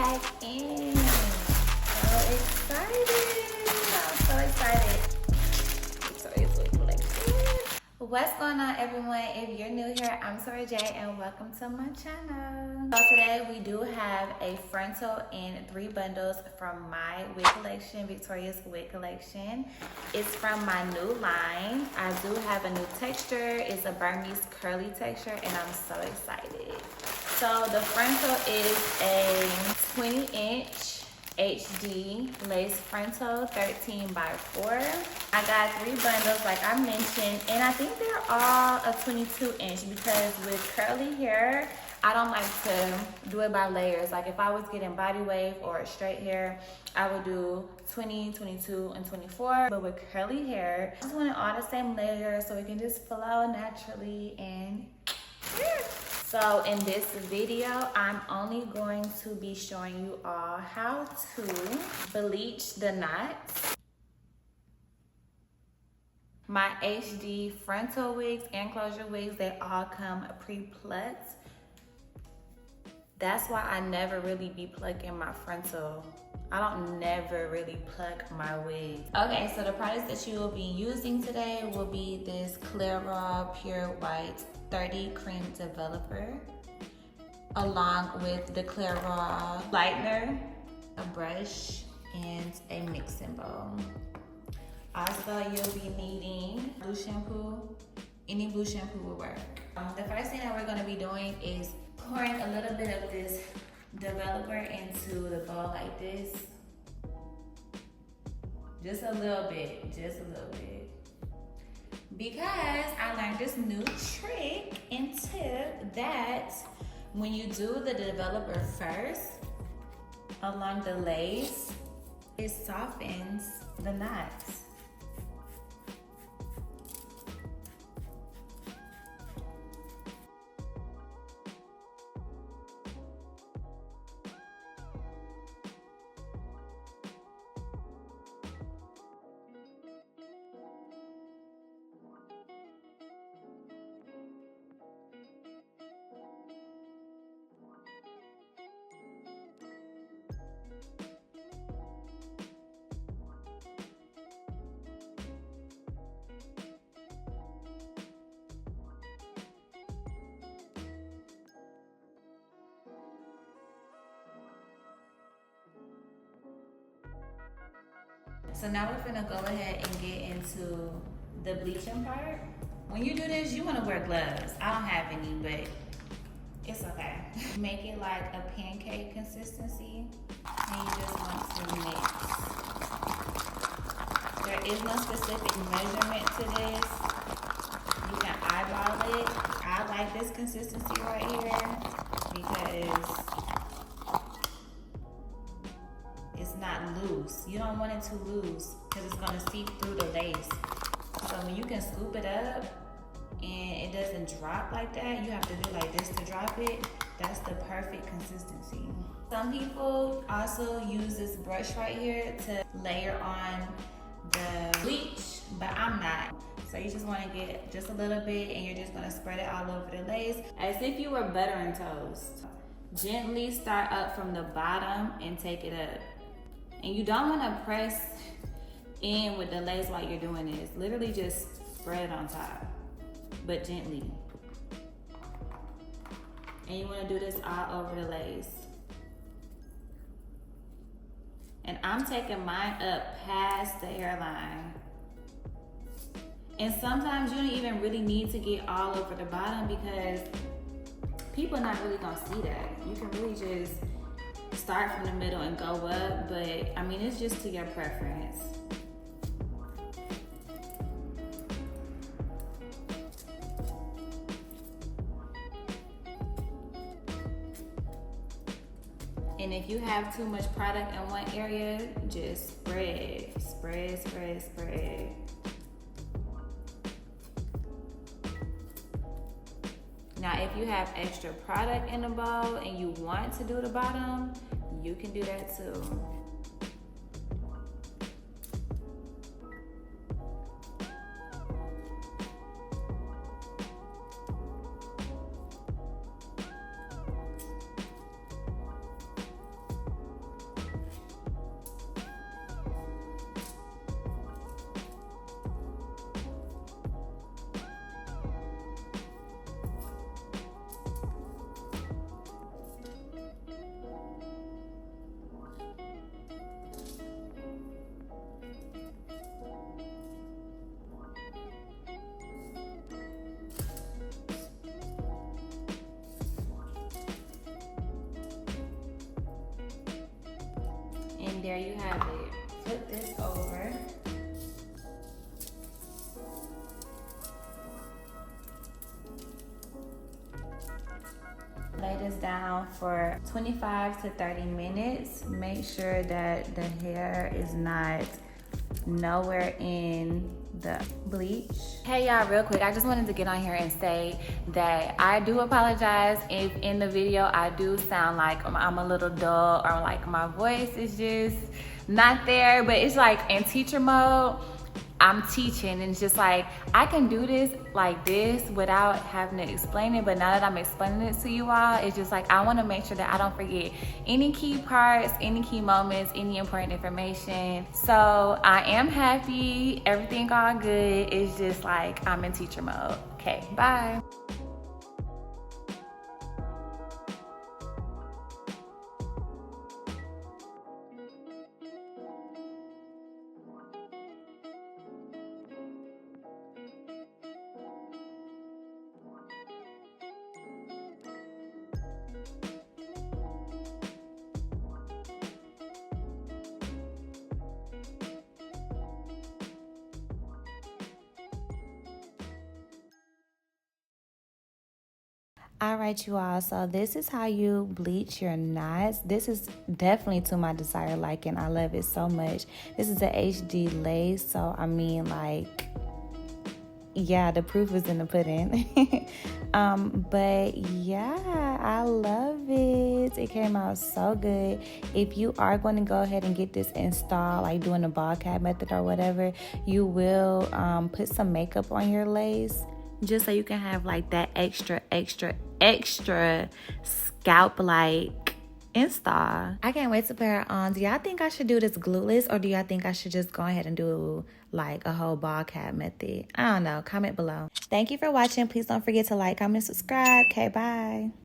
back in. So excited. I'm so excited. Victoria's Wig collection. What's going on, everyone? If you're new here, I'm ToriJae and welcome to my channel. So today we do have a frontal in 3 bundles from my wig collection, Victoria's Wig collection. It's from my new line. I do have a new texture. It's a Burmese curly texture and I'm so excited. So the frontal is a 20-inch HD lace frontal, 13 by 4. I got 3 bundles like I mentioned, and I think they're all a 22-inch because with curly hair, I don't like to do it by layers. Like if I was getting body wave or straight hair, I would do 20, 22, and 24. But with curly hair, I just want it all the same layers so it can just flow naturally and yeah. So in this video, I'm only going to be showing you all how to bleach the knots. My HD frontal wigs and closure wigs, they all come pre-plucked. That's why I never really be plucking my frontal. I don't never really pluck my wigs. Okay, so the products that you will be using today will be this Clear Raw Pure White 30 Cream Developer, along with the Clear Raw Lightener, a brush, and a mixing bowl. Also, you'll be needing blue shampoo. Any blue shampoo will work. The first thing that we're gonna be doing is pouring a little bit of this developer into the bowl like this. Just a little bit, just a little bit. Because I learned this new trick and tip that when you do the developer first along the lace, it softens the knots. So now we're gonna go ahead and get into the bleaching part. When you do this, you wanna wear gloves. I don't have any, but it's okay. Make it like a pancake consistency, and you just want to mix. There is no specific measurement to this. You can eyeball it. I like this consistency right here because it's not loose. You don't want it too loose because it's gonna seep through the lace. So when you can scoop it up and it doesn't drop like that, you have to do like this to drop it. That's the perfect consistency. Some people also use this brush right here to layer on the bleach, but I'm not. So you just wanna get just a little bit and you're just gonna spread it all over the lace as if you were buttering toast. Gently start up from the bottom and take it up. And you don't want to press in with the lace while you're doing this. Literally just spread it on top, but gently. And you want to do this all over the lace. And I'm taking mine up past the hairline. And sometimes you don't even really need to get all over the bottom because people are not really going to see that. You can really just start from the middle and go up, but I mean, it's just to your preference. And if you have too much product in one area, just spread, spread, spread, spread. Now, if you have extra product in the bowl and you want to do the bottom, you can do that too. And there you have it. Flip this over. Lay this down for 25 to 30 minutes. Make sure that the hair is not nowhere in the bleach. Hey y'all, real quick, I just wanted to get on here and say that I do apologize if in the video I do sound like I'm a little dull or like my voice is just not there, but it's like in teacher mode. I'm teaching and it's just like I can do this like this without having to explain it, but now that I'm explaining it to you all, it's just like I want to make sure that I don't forget any key parts, any key moments, any important information. So I am happy, everything all good. It's just like I'm in teacher mode. Okay, bye. All right, you all, so this is how you bleach your knots. This is definitely to my desired liking. I love it so much. This is a HD lace, so I mean, like, yeah, the proof is in the pudding. But yeah, I love it. It came out so good. If you are going to go ahead and get this installed, like doing the ball cap method or whatever, you will put some makeup on your lace, just so you can have like that extra scalp like install. I can't wait to put her on. Do y'all think I should do this glueless, or do y'all think I should just go ahead and do like a whole ball cap method? I don't know. Comment below. Thank you for watching. Please don't forget to like, comment, and subscribe. Okay, bye.